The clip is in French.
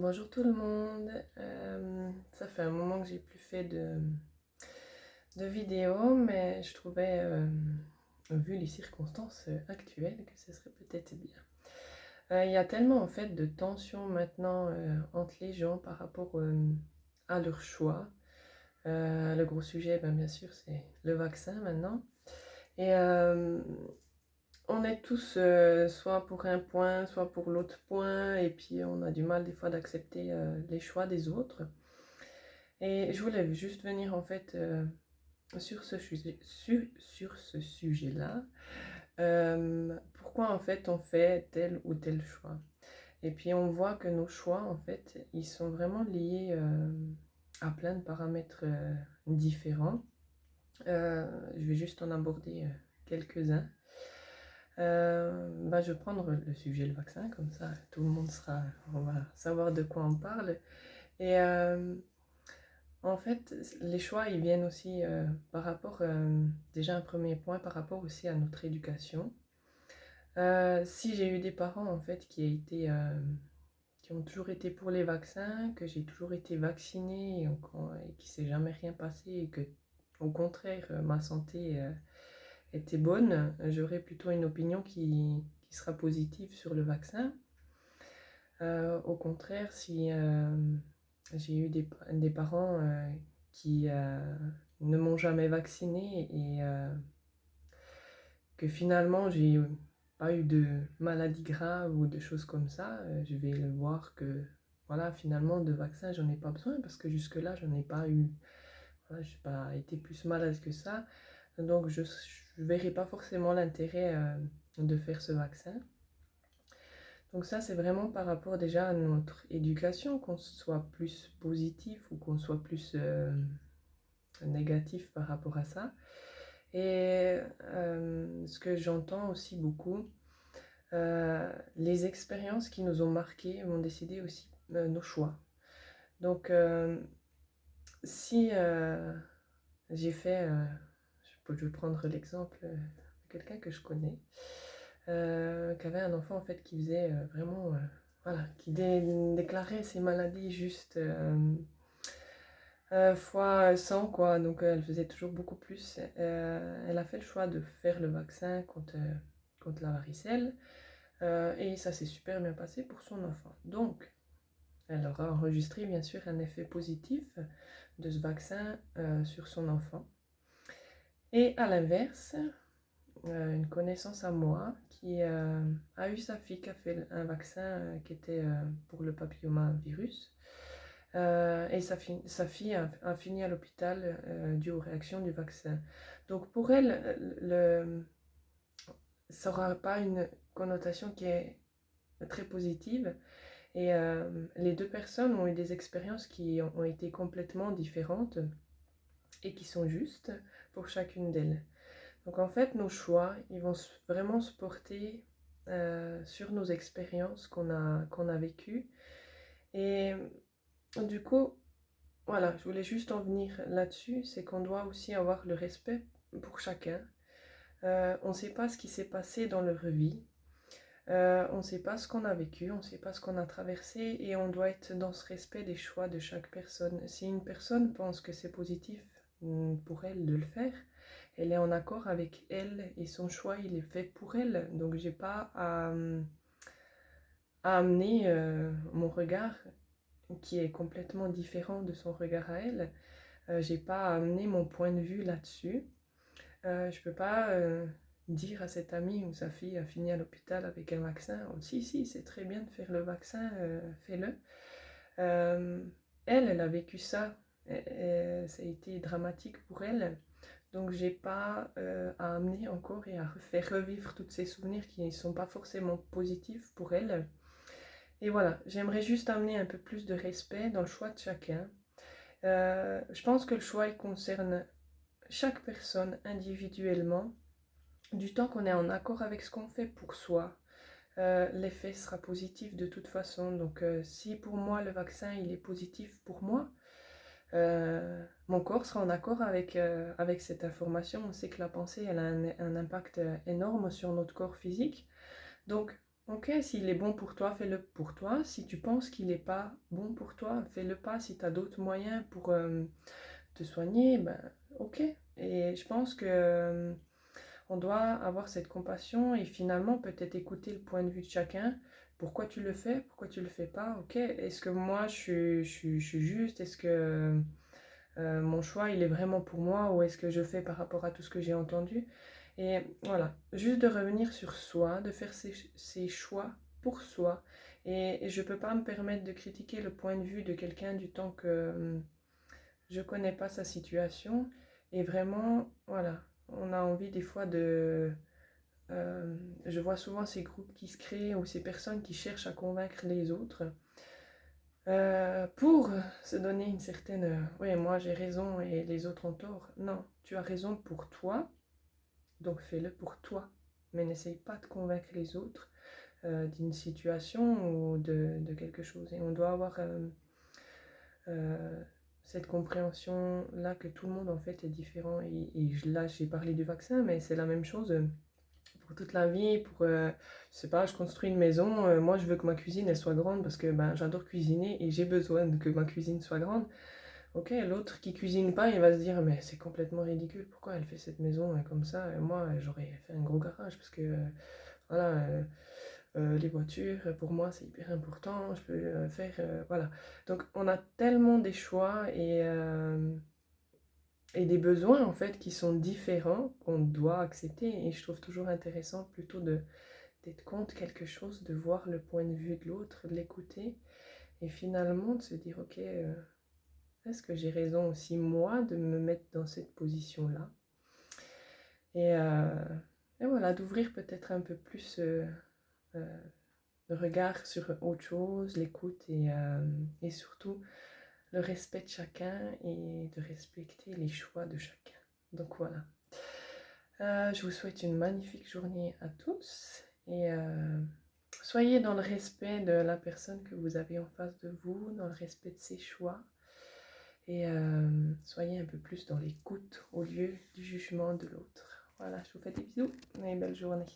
Bonjour tout le monde. Ça fait un moment que j'ai plus fait de vidéos, mais je trouvais, vu les circonstances actuelles, que ce serait peut-être bien. Il y a tellement en fait de tensions maintenant entre les gens par rapport à leur choix. Le gros sujet, bien sûr, c'est le vaccin maintenant. Et on est tous soit pour un point, soit pour l'autre point, et puis on a du mal des fois d'accepter les choix des autres. Et je voulais juste venir en fait sur ce sujet, sur ce sujet-là. Pourquoi en fait on fait tel ou tel choix. Et puis on voit que nos choix en fait, ils sont vraiment liés à plein de paramètres différents. Je vais juste en aborder quelques-uns. Je vais prendre le sujet, le vaccin, comme ça tout le monde on va savoir de quoi on parle. Et en fait, les choix, ils viennent aussi par rapport, déjà un premier point, par rapport aussi à notre éducation. Si j'ai eu des parents, en fait, qui ont toujours été pour les vaccins, que j'ai toujours été vaccinée et qui s'est jamais rien passé et que, au contraire, ma santé était bonne, j'aurais plutôt une opinion qui sera positive sur le vaccin. Au contraire, si j'ai eu des parents qui ne m'ont jamais vaccinée et que finalement j'ai pas eu de maladie grave ou de choses comme ça, je vais le voir que voilà, finalement de vaccin j'en ai pas besoin parce que jusque-là j'en ai pas eu, voilà, j'ai pas été plus malade que ça, donc je verrai pas forcément l'intérêt de faire ce vaccin. Donc ça, c'est vraiment par rapport déjà à notre éducation, qu'on soit plus positif ou qu'on soit plus négatif par rapport à ça. Et ce que j'entends aussi beaucoup, les expériences qui nous ont marqués vont décider aussi nos choix. Donc si j'ai fait, je vais prendre l'exemple de quelqu'un que je connais, qui avait un enfant en fait qui faisait vraiment, voilà, qui déclarait ses maladies juste fois 100 quoi, donc elle faisait toujours beaucoup plus. Elle a fait le choix de faire le vaccin contre la varicelle et ça s'est super bien passé pour son enfant. Donc elle aura enregistré bien sûr un effet positif de ce vaccin sur son enfant. Et à l'inverse, une connaissance à moi qui a eu sa fille qui a fait un vaccin qui était pour le papillomavirus. Et sa fille a fini à l'hôpital dû aux réactions du vaccin. Donc pour elle, ça n'aura pas une connotation qui est très positive. Et les deux personnes ont eu des expériences qui ont été complètement différentes et qui sont justes pour chacune d'elles. Donc en fait, nos choix, ils vont vraiment se porter sur nos expériences qu'on a vécues. Et du coup, voilà, je voulais juste en venir là-dessus, c'est qu'on doit aussi avoir le respect pour chacun. On ne sait pas ce qui s'est passé dans leur vie, on ne sait pas ce qu'on a vécu, on ne sait pas ce qu'on a traversé et on doit être dans ce respect des choix de chaque personne. Si une personne pense que c'est positif pour elle de le faire, elle est en accord avec elle et son choix il est fait pour elle. Donc j'ai pas à amener mon regard qui est complètement différent de son regard à elle. J'ai pas à amener mon point de vue là-dessus. Je peux pas dire à cette amie où sa fille a fini à l'hôpital avec un vaccin, oh, si, c'est très bien de faire le vaccin, fais-le. Euh, elle a vécu ça, et ça a été dramatique pour elle. Donc j'ai pas à amener encore et à faire revivre tous ces souvenirs qui ne sont pas forcément positifs pour elle. Et voilà, j'aimerais juste amener un peu plus de respect dans le choix de chacun. Je pense que le choix il concerne chaque personne individuellement, du temps qu'on est en accord avec ce qu'on fait pour soi, l'effet sera positif de toute façon. Donc si pour moi le vaccin il est positif pour moi, mon corps sera en accord avec cette information. On sait que la pensée elle a un impact énorme sur notre corps physique. Donc Ok, s'il est bon pour toi, fais-le pour toi. Si tu penses qu'il n'est pas bon pour toi, fais-le pas. Si tu as d'autres moyens pour te soigner, ben ok. Et je pense que on doit avoir cette compassion et finalement peut-être écouter le point de vue de chacun. Pourquoi tu le fais? Pourquoi tu le fais pas? Ok, est-ce que moi je suis juste? Est-ce que mon choix il est vraiment pour moi ou est-ce que je fais par rapport à tout ce que j'ai entendu? Et voilà, juste de revenir sur soi, de faire ses choix pour soi. Et je ne peux pas me permettre de critiquer le point de vue de quelqu'un du temps que je connais pas sa situation. Et vraiment, voilà, on a envie des fois de... je vois souvent ces groupes qui se créent ou ces personnes qui cherchent à convaincre les autres pour se donner une certaine... oui, moi j'ai raison et les autres ont tort. Non, tu as raison pour toi, donc fais-le pour toi. Mais n'essaye pas de convaincre les autres d'une situation ou de quelque chose. Et on doit avoir euh, cette compréhension-là que tout le monde en fait est différent. Et là, j'ai parlé du vaccin, mais c'est la même chose pour toute la vie. Pour, je sais pas, je construis une maison. Moi, je veux que ma cuisine elle soit grande parce que ben, j'adore cuisiner et j'ai besoin que ma cuisine soit grande. Ok, l'autre qui cuisine pas, il va se dire mais c'est complètement ridicule. Pourquoi elle fait cette maison comme ça? Et moi, j'aurais fait un gros garage parce que voilà. Les voitures, pour moi, c'est hyper important. Je peux faire. Voilà. Donc, on a tellement des choix et des besoins, en fait, qui sont différents qu'on doit accepter. Et je trouve toujours intéressant plutôt d'être contre quelque chose, de voir le point de vue de l'autre, de l'écouter. Et finalement, de se dire, ok, est-ce que j'ai raison aussi, moi, de me mettre dans cette position-là? Et, euh, et voilà, d'ouvrir peut-être un peu plus euh, le regard sur autre chose, l'écoute et surtout le respect de chacun et de respecter les choix de chacun. Donc voilà. Je vous souhaite une magnifique journée à tous et soyez dans le respect de la personne que vous avez en face de vous, dans le respect de ses choix et soyez un peu plus dans l'écoute au lieu du jugement de l'autre. Voilà, je vous fais des bisous et belle journée.